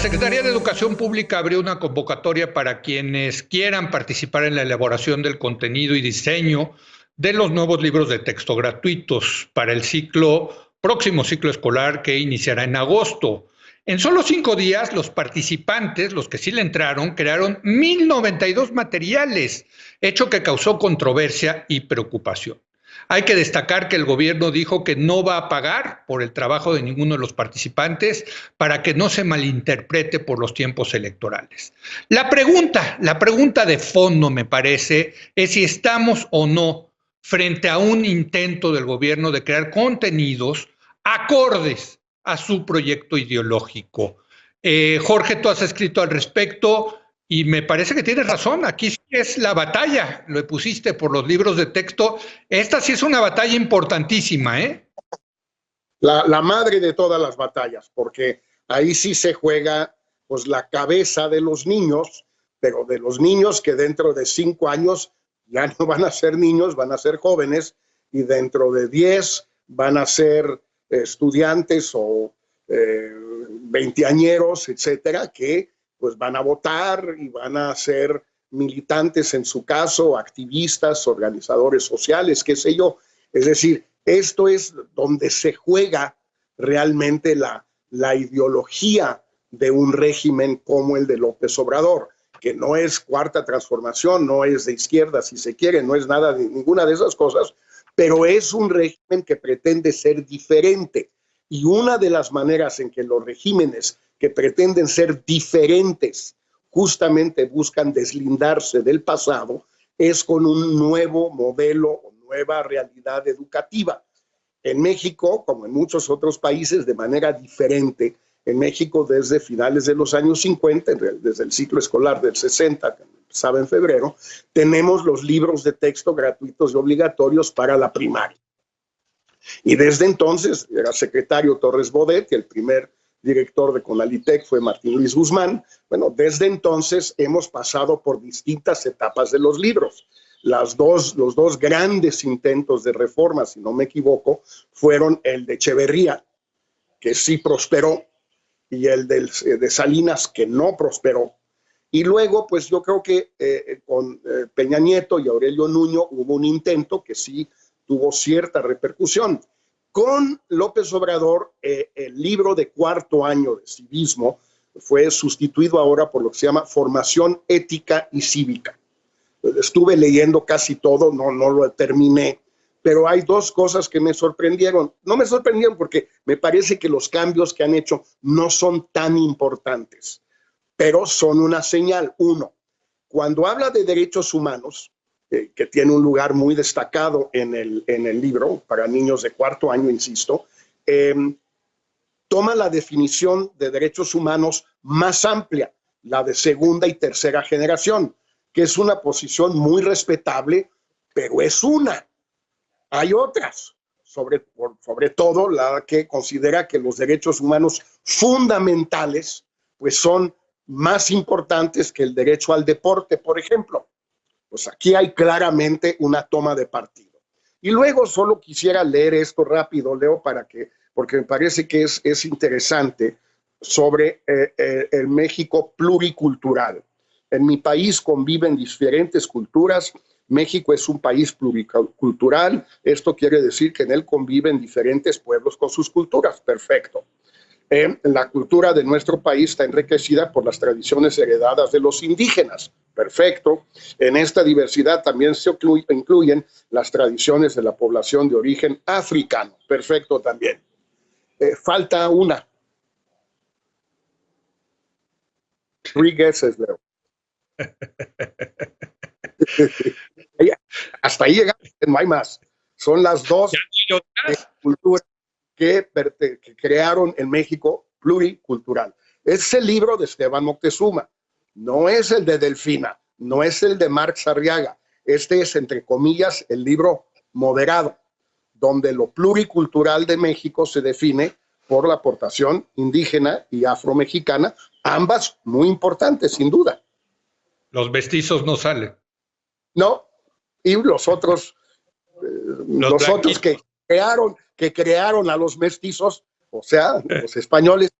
Secretaría de Educación Pública abrió una convocatoria para quienes quieran participar en la elaboración del contenido y diseño de los nuevos libros de texto gratuitos para el próximo ciclo escolar que iniciará en agosto. En solo 5 días, los participantes, los que sí le entraron, crearon 1,092 materiales, hecho que causó controversia y preocupación. Hay que destacar que el gobierno dijo que no va a pagar por el trabajo de ninguno de los participantes para que no se malinterprete por los tiempos electorales. La pregunta de fondo, me parece, es si estamos o no frente a un intento del gobierno de crear contenidos acordes a su proyecto ideológico. Jorge, tú has escrito al respecto. Y me parece que tienes razón, aquí sí es la batalla, lo pusiste por los libros de texto. Esta sí es una batalla importantísima, ¿eh? La madre de todas las batallas, porque ahí sí se juega pues la cabeza de los niños, pero de los niños que dentro de 5 años ya no van a ser niños, van a ser jóvenes, y dentro de 10 van a ser estudiantes o veinteañeros, etcétera, que pues van a votar y van a ser militantes en su caso, activistas, organizadores sociales, qué sé yo. Es decir, esto es donde se juega realmente la ideología de un régimen como el de López Obrador, que no es cuarta transformación, no es de izquierda si se quiere, no es nada de ninguna de esas cosas, pero es un régimen que pretende ser diferente. Y una de las maneras en que los regímenes que pretenden ser diferentes justamente buscan deslindarse del pasado es con un nuevo modelo o nueva realidad educativa. En México, como en muchos otros países, de manera diferente. En México, desde finales de los años 50, desde el ciclo escolar del 60, que empezaba en febrero, tenemos los libros de texto gratuitos y obligatorios para la primaria. Y desde entonces, era secretario Torres Bodet, y el primer director de Conalitec fue Martín Luis Guzmán. Bueno, desde entonces hemos pasado por distintas etapas de los libros. Los dos grandes intentos de reforma, si no me equivoco, fueron el de Echeverría, que sí prosperó, y el de Salinas, que no prosperó. Y luego, pues yo creo que con Peña Nieto y Aurelio Nuño hubo un intento que sí tuvo cierta repercusión. Con López Obrador, el libro de 4º año de civismo fue sustituido ahora por lo que se llama Formación Ética y Cívica. Estuve leyendo casi todo, no lo terminé, pero hay 2 cosas que me sorprendieron. No me sorprendieron porque me parece que los cambios que han hecho no son tan importantes, pero son una señal. Uno, cuando habla de derechos humanos, que tiene un lugar muy destacado en el libro, para niños de 4º año, insisto, toma la definición de derechos humanos más amplia, la de 2ª y 3ª generación, que es una posición muy respetable, pero es una. Hay otras, sobre todo la que considera que los derechos humanos fundamentales pues son más importantes que el derecho al deporte, por ejemplo. Pues aquí hay claramente una toma de partido. Y luego solo quisiera leer esto rápido, Leo, porque me parece que es interesante, sobre el México pluricultural. En mi país conviven diferentes culturas. México es un país pluricultural. Esto quiere decir que en él conviven diferentes pueblos con sus culturas. Perfecto. La cultura de nuestro país está enriquecida por las tradiciones heredadas de los indígenas. Perfecto. En esta diversidad también se incluyen las tradiciones de la población de origen africano. Perfecto también. Falta una. 3 guesses, Leo. Hasta ahí llegamos, no hay más. Son las 2 culturas que crearon en México pluricultural. Es el libro de Esteban Moctezuma, no es el de Delfina, no es el de Marx Arriaga. Este es, entre comillas, el libro moderado, donde lo pluricultural de México se define por la aportación indígena y afromexicana, ambas muy importantes, sin duda. Los mestizos no salen. No, y los otros que crearon a los mestizos, o sea, los españoles,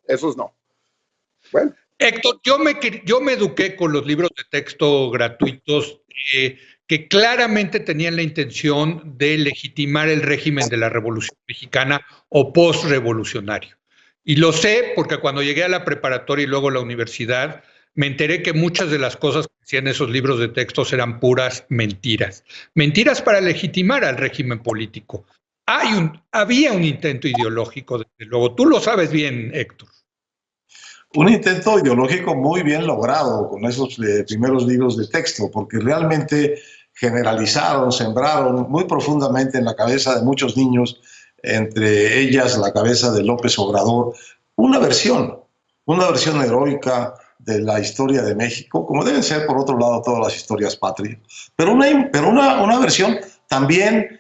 esos no. Bueno, Héctor, yo me eduqué con los libros de texto gratuitos que claramente tenían la intención de legitimar el régimen de la Revolución Mexicana o postrevolucionario. Y lo sé porque cuando llegué a la preparatoria y luego a la universidad, me enteré que muchas de las cosas que decían esos libros de textos eran puras mentiras. Mentiras para legitimar al régimen político. Había un intento ideológico, desde luego. Tú lo sabes bien, Héctor. Un intento ideológico muy bien logrado con esos primeros libros de texto, porque realmente generalizaron, sembraron muy profundamente en la cabeza de muchos niños, entre ellas la cabeza de López Obrador, una versión heroica de la historia de México, como deben ser por otro lado todas las historias patrias, pero una versión también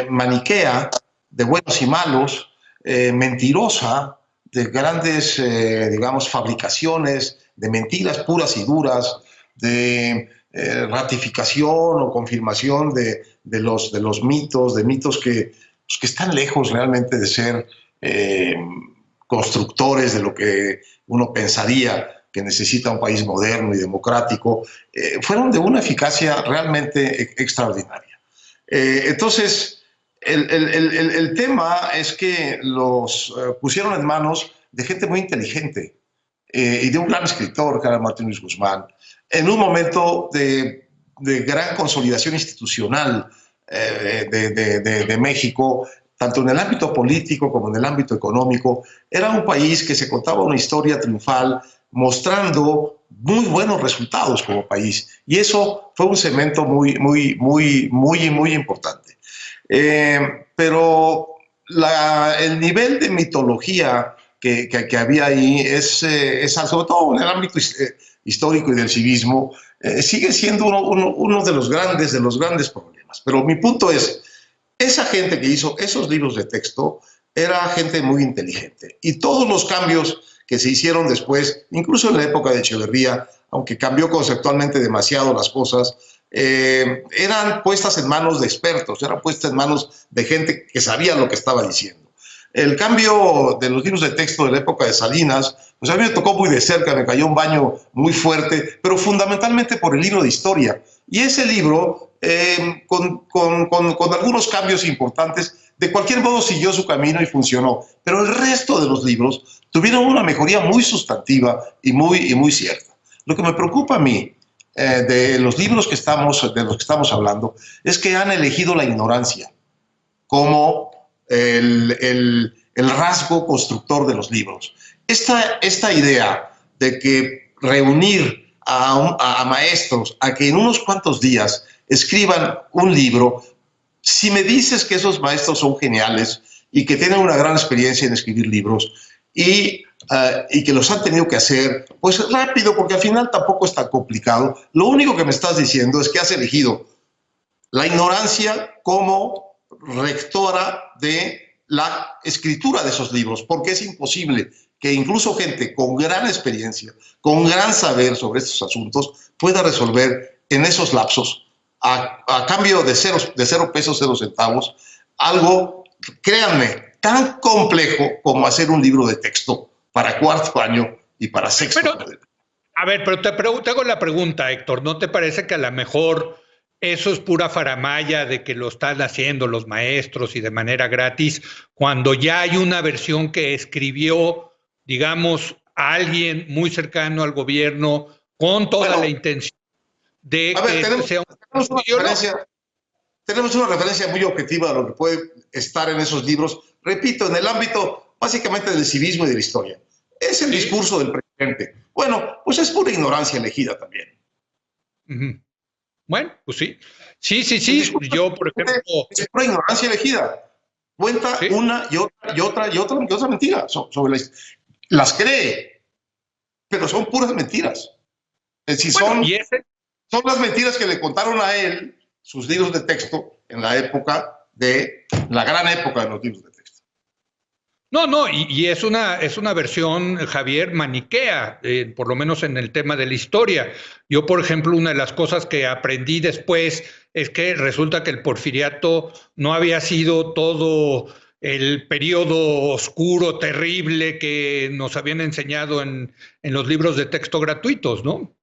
maniquea, de buenos y malos, mentirosa, de grandes, digamos, fabricaciones, de mentiras puras y duras, de ratificación o confirmación de los mitos, de mitos que están lejos realmente de ser constructores de lo que uno pensaría que necesita un país moderno y democrático, fueron de una eficacia realmente extraordinaria. Entonces, el tema es que los pusieron en manos de gente muy inteligente y de un gran escritor, que era Martín Luis Guzmán, en un momento de gran consolidación institucional de México, tanto en el ámbito político como en el ámbito económico. Era un país que se contaba una historia triunfal, mostrando muy buenos resultados como país, y eso fue un cemento muy importante. Pero el nivel de mitología que había ahí es sobre todo en el ámbito histórico y del civismo, sigue siendo uno de los grandes problemas. Pero mi punto es, esa gente que hizo esos libros de texto era gente muy inteligente, y todos los cambios que se hicieron después, incluso en la época de Echeverría, aunque cambió conceptualmente demasiado las cosas, eran puestas en manos de expertos, eran puestas en manos de gente que sabía lo que estaba diciendo. El cambio de los libros de texto de la época de Salinas, pues a mí me tocó muy de cerca, me cayó un baño muy fuerte, pero fundamentalmente por el libro de historia. Y ese libro, con algunos cambios importantes, de cualquier modo siguió su camino y funcionó. Pero el resto de los libros tuvieron una mejoría muy sustantiva y muy cierta. Lo que me preocupa a mí de los libros de los que estamos hablando es que han elegido la ignorancia como el rasgo constructor de los libros. Esta idea de que reunir a maestros a que en unos cuantos días escriban un libro, si me dices que esos maestros son geniales y que tienen una gran experiencia en escribir libros y que los han tenido que hacer pues rápido, porque al final tampoco es tan complicado, lo único que me estás diciendo es que has elegido la ignorancia como rectora de la escritura de esos libros, porque es imposible que incluso gente con gran experiencia, con gran saber sobre estos asuntos, pueda resolver en esos lapsos, a cambio de 0 pesos, 0 centavos, algo, créanme, tan complejo como hacer un libro de texto para cuarto año y para sexto. A ver, pero te hago la pregunta, Héctor, ¿no te parece que a lo mejor eso es pura faramalla de que lo están haciendo los maestros y de manera gratis, cuando ya hay una versión que escribió, digamos, a alguien muy cercano al gobierno con toda la intención de que sea tenemos una referencia muy objetiva a lo que puede estar en esos libros, repito, en el ámbito básicamente del civismo y de la historia. Es el discurso del presidente. Bueno, pues es pura ignorancia elegida también. Bueno, pues sí. Sí. Yo, por ejemplo... Es pura ignorancia elegida. Cuenta una y otra mentira sobre las cree, pero son puras mentiras. Es decir, son las mentiras que le contaron a él sus libros de texto en la gran época de los libros de texto. No, y es una versión, Javier, maniquea, por lo menos en el tema de la historia. Yo, por ejemplo, una de las cosas que aprendí después es que resulta que el porfiriato no había sido todo el periodo oscuro, terrible que nos habían enseñado en los libros de texto gratuitos, ¿no?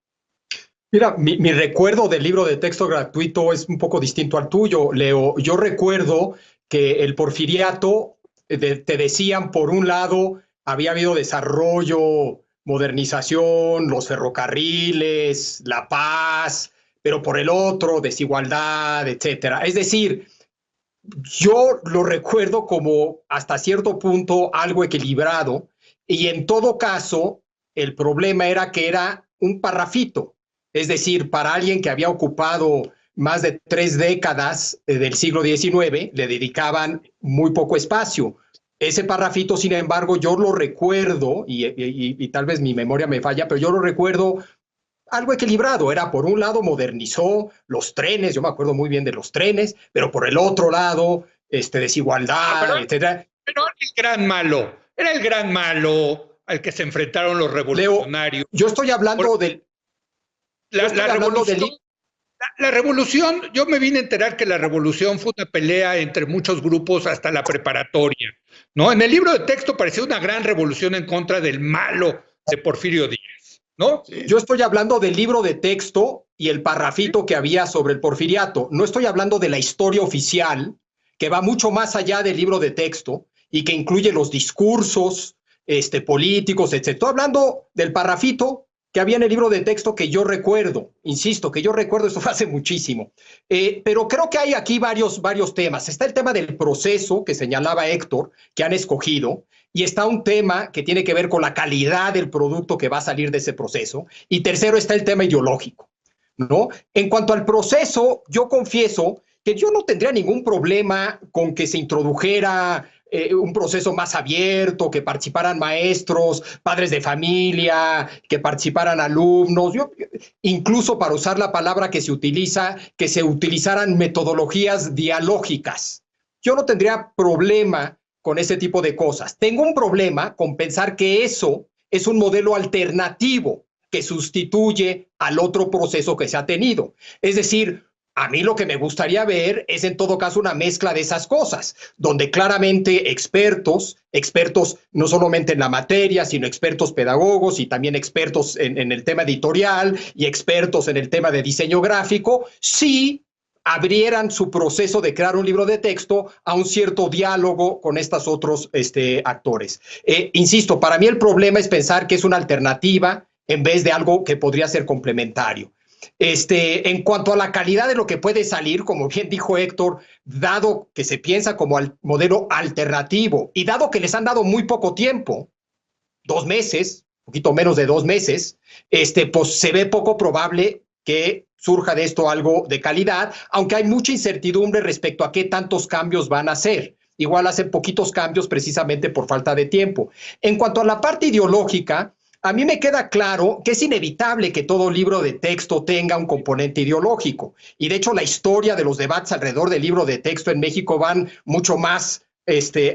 Mira, mi recuerdo del libro de texto gratuito es un poco distinto al tuyo, Leo. Yo recuerdo que el porfiriato, te decían, por un lado, había habido desarrollo, modernización, los ferrocarriles, la paz, pero por el otro, desigualdad, etcétera. Es decir, yo lo recuerdo como hasta cierto punto algo equilibrado, y en todo caso, el problema era que era un parrafito. Es decir, para alguien que había ocupado más de 3 décadas del siglo XIX, le dedicaban muy poco espacio. Ese parrafito, sin embargo, yo lo recuerdo, y tal vez mi memoria me falla, pero yo lo recuerdo algo equilibrado. Era, por un lado, modernizó los trenes, yo me acuerdo muy bien de los trenes, pero por el otro lado, desigualdad, etcétera. Pero era el gran malo al que se enfrentaron los revolucionarios. Leo, yo estoy hablando del... La revolución, yo me vine a enterar que la revolución fue una pelea entre muchos grupos hasta la preparatoria, ¿no? En el libro de texto parecía una gran revolución en contra del malo de Porfirio Díaz, ¿no? Yo estoy hablando del libro de texto y el parrafito que había sobre el porfiriato. No estoy hablando de la historia oficial, que va mucho más allá del libro de texto y que incluye los discursos políticos, etc. Estoy hablando del parrafito que había en el libro de texto que yo recuerdo. Insisto, que yo recuerdo, esto fue hace muchísimo. Pero creo que hay aquí varios temas. Está el tema del proceso que señalaba Héctor, que han escogido, y está un tema que tiene que ver con la calidad del producto que va a salir de ese proceso. Y tercero está el tema ideológico, ¿no? En cuanto al proceso, yo confieso que yo no tendría ningún problema con que se introdujera un proceso más abierto, que participaran maestros, padres de familia, que participaran alumnos, incluso, para usar la palabra que se utiliza, que se utilizaran metodologías dialógicas. Yo no tendría problema con ese tipo de cosas. Tengo un problema con pensar que eso es un modelo alternativo que sustituye al otro proceso que se ha tenido. Es decir, a mí lo que me gustaría ver es, en todo caso, una mezcla de esas cosas, donde claramente expertos no solamente en la materia, sino expertos pedagogos y también expertos en el tema editorial y expertos en el tema de diseño gráfico, sí abrieran su proceso de crear un libro de texto a un cierto diálogo con estos otros actores. Insisto, para mí el problema es pensar que es una alternativa en vez de algo que podría ser complementario. En cuanto a la calidad de lo que puede salir, como bien dijo Héctor, dado que se piensa como al modelo alternativo y dado que les han dado muy poco tiempo, 2 meses, un poquito menos de 2 meses, pues se ve poco probable que surja de esto algo de calidad, aunque hay mucha incertidumbre respecto a qué tantos cambios van a hacer. Igual hacen poquitos cambios precisamente por falta de tiempo. En cuanto a la parte ideológica, a mí me queda claro que es inevitable que todo libro de texto tenga un componente ideológico. Y de hecho, la historia de los debates alrededor del libro de texto en México van mucho más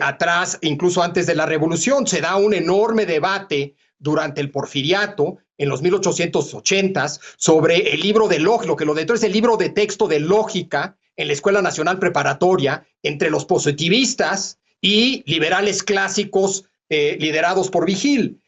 atrás, incluso antes de la Revolución. Se da un enorme debate durante el Porfiriato, en los 1880s, sobre el libro de lógica, lo que lo dentro es el libro de texto de lógica en la Escuela Nacional Preparatoria, entre los positivistas y liberales clásicos liderados por Vigil.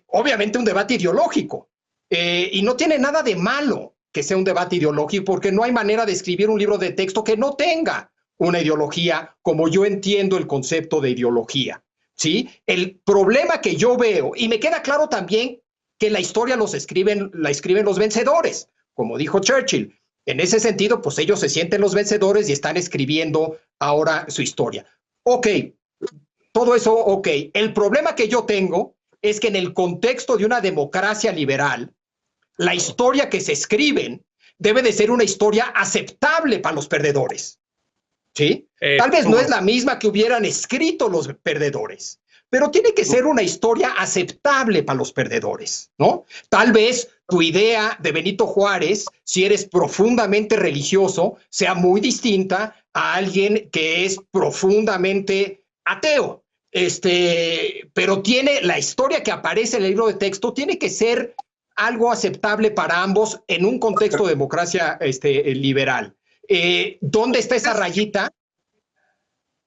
Obviamente un debate ideológico, y no tiene nada de malo que sea un debate ideológico, porque no hay manera de escribir un libro de texto que no tenga una ideología, como yo entiendo el concepto de ideología, ¿sí? El problema que yo veo, y me queda claro también que la historia la escriben los vencedores, como dijo Churchill. En ese sentido, pues ellos se sienten los vencedores y están escribiendo ahora su historia. Ok, todo eso, ok. El problema que yo tengo es que en el contexto de una democracia liberal, la historia que se escriben debe de ser una historia aceptable para los perdedores, ¿sí? Tal vez no es la misma que hubieran escrito los perdedores, pero tiene que ser una historia aceptable para los perdedores, ¿no? Tal vez tu idea de Benito Juárez, si eres profundamente religioso, sea muy distinta a alguien que es profundamente ateo. Pero tiene la historia que aparece en el libro de texto, tiene que ser algo aceptable para ambos en un contexto de democracia liberal. ¿Dónde está esa rayita?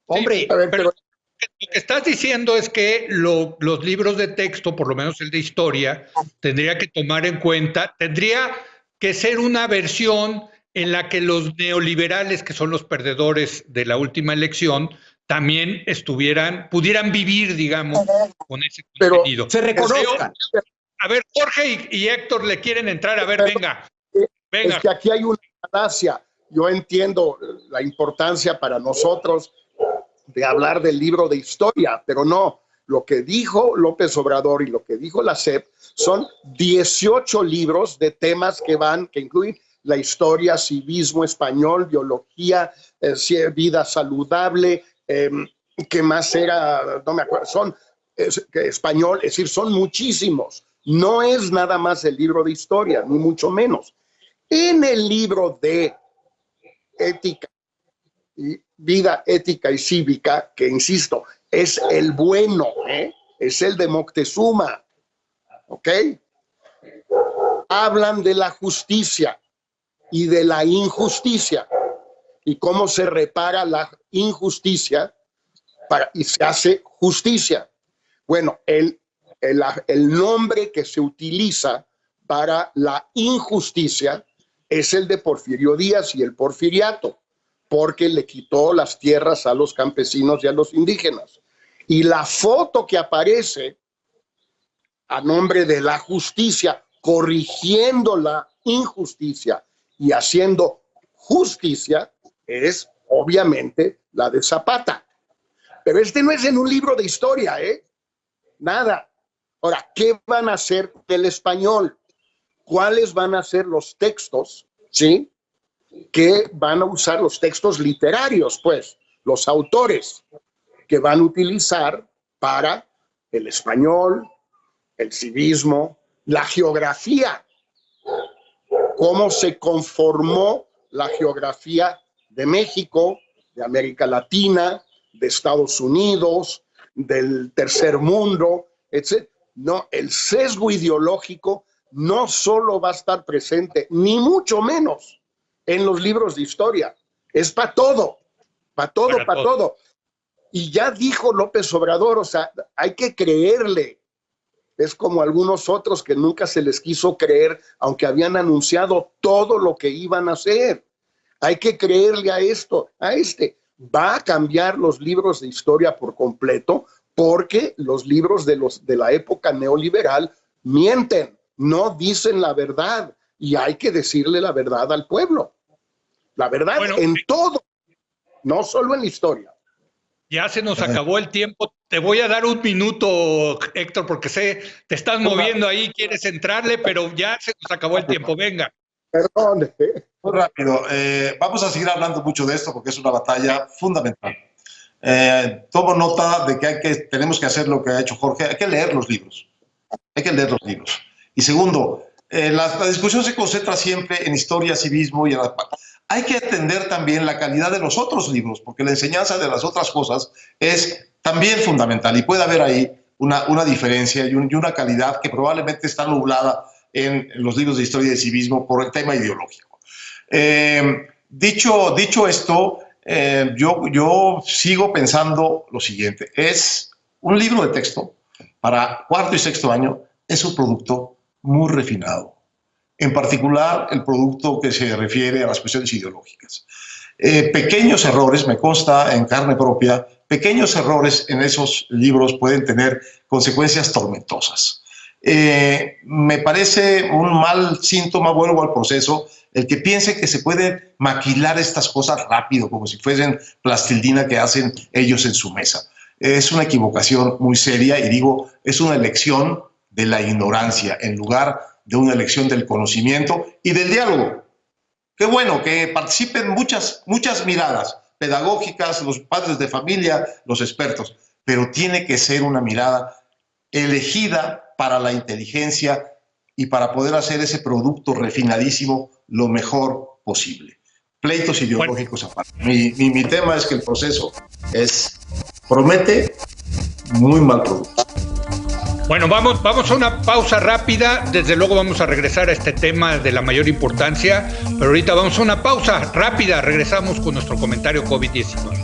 Hombre, sí, pero lo que estás diciendo es que los libros de texto, por lo menos el de historia, tendría que tomar en cuenta, tendría que ser una versión en la que los neoliberales, que son los perdedores de la última elección, también pudieran vivir, digamos, con ese contenido. Se reconozcan. A ver, Jorge y Héctor le quieren entrar. A ver, venga. Es que aquí hay una falacia. Yo entiendo la importancia para nosotros de hablar del libro de historia, pero no. Lo que dijo López Obrador y lo que dijo la SEP son 18 libros de temas que incluyen la historia, civismo español, biología, vida saludable, ¿qué más era? No me acuerdo. Español, es decir, son muchísimos. No es nada más el libro de historia, ni mucho menos. En el libro de ética y vida ética y cívica, que insisto, es el bueno, es el de Moctezuma, ¿ok? Hablan de la justicia y de la injusticia y cómo se repara la injusticia y se hace justicia. Bueno, el nombre que se utiliza para la injusticia es el de Porfirio Díaz y el porfiriato, porque le quitó las tierras a los campesinos y a los indígenas. Y la foto que aparece a nombre de la justicia, corrigiendo la injusticia y haciendo justicia, es obviamente la de Zapata. Pero no es en un libro de historia, nada. Ahora, ¿qué van a hacer del español? ¿Cuáles van a ser los textos, sí? Que van a usar los textos literarios, pues, los autores que van a utilizar para el español, el civismo, la geografía, cómo se conformó la geografía de México, de América Latina, de Estados Unidos, del tercer mundo, etc. No, el sesgo ideológico no solo va a estar presente, ni mucho menos en los libros de historia. Es para todo, para todo, para todo. Y ya dijo López Obrador, o sea, hay que creerle. Es como algunos otros que nunca se les quiso creer, aunque habían anunciado todo lo que iban a hacer. Hay que creerle a esto, a este. Va a cambiar los libros de historia por completo, porque los libros de la época neoliberal mienten, no dicen la verdad, y hay que decirle la verdad al pueblo. La verdad en todo, no solo en la historia. Ya se nos acabó el tiempo. Te voy a dar un minuto, Héctor, porque sé, te estás moviendo ahí, quieres entrarle, pero ya se nos acabó el tiempo. Venga. Perdón. Muy rápido. Vamos a seguir hablando mucho de esto porque es una batalla fundamental. Tomo nota de que tenemos que hacer lo que ha hecho Jorge. Hay que leer los libros. Hay que leer los libros. Y segundo, la discusión se concentra siempre en historia, civismo y hay que atender también la calidad de los otros libros, porque la enseñanza de las otras cosas es también fundamental y puede haber ahí una diferencia y una calidad que probablemente está nublada en los libros de historia y de civismo por el tema ideológico. Dicho esto, yo sigo pensando lo siguiente. Es un libro de texto para cuarto y sexto año, es un producto muy refinado. En particular, el producto que se refiere a las cuestiones ideológicas. Pequeños errores, me consta en carne propia, pequeños errores en esos libros pueden tener consecuencias tormentosas. Me parece un mal síntoma, vuelvo al proceso, el que piense que se puede maquilar estas cosas rápido, como si fuesen plastilina que hacen ellos en su mesa. Es una equivocación muy seria y digo, es una elección de la ignorancia en lugar de una elección del conocimiento y del diálogo. Qué bueno que participen muchas miradas pedagógicas, los padres de familia, los expertos, pero tiene que ser una mirada elegida para la inteligencia y para poder hacer ese producto refinadísimo lo mejor posible. Pleitos ideológicos aparte. Mi tema es que el proceso promete muy mal producto. Bueno, vamos a una pausa rápida. Desde luego vamos a regresar a este tema de la mayor importancia, pero ahorita vamos a una pausa rápida. Regresamos con nuestro comentario COVID-19.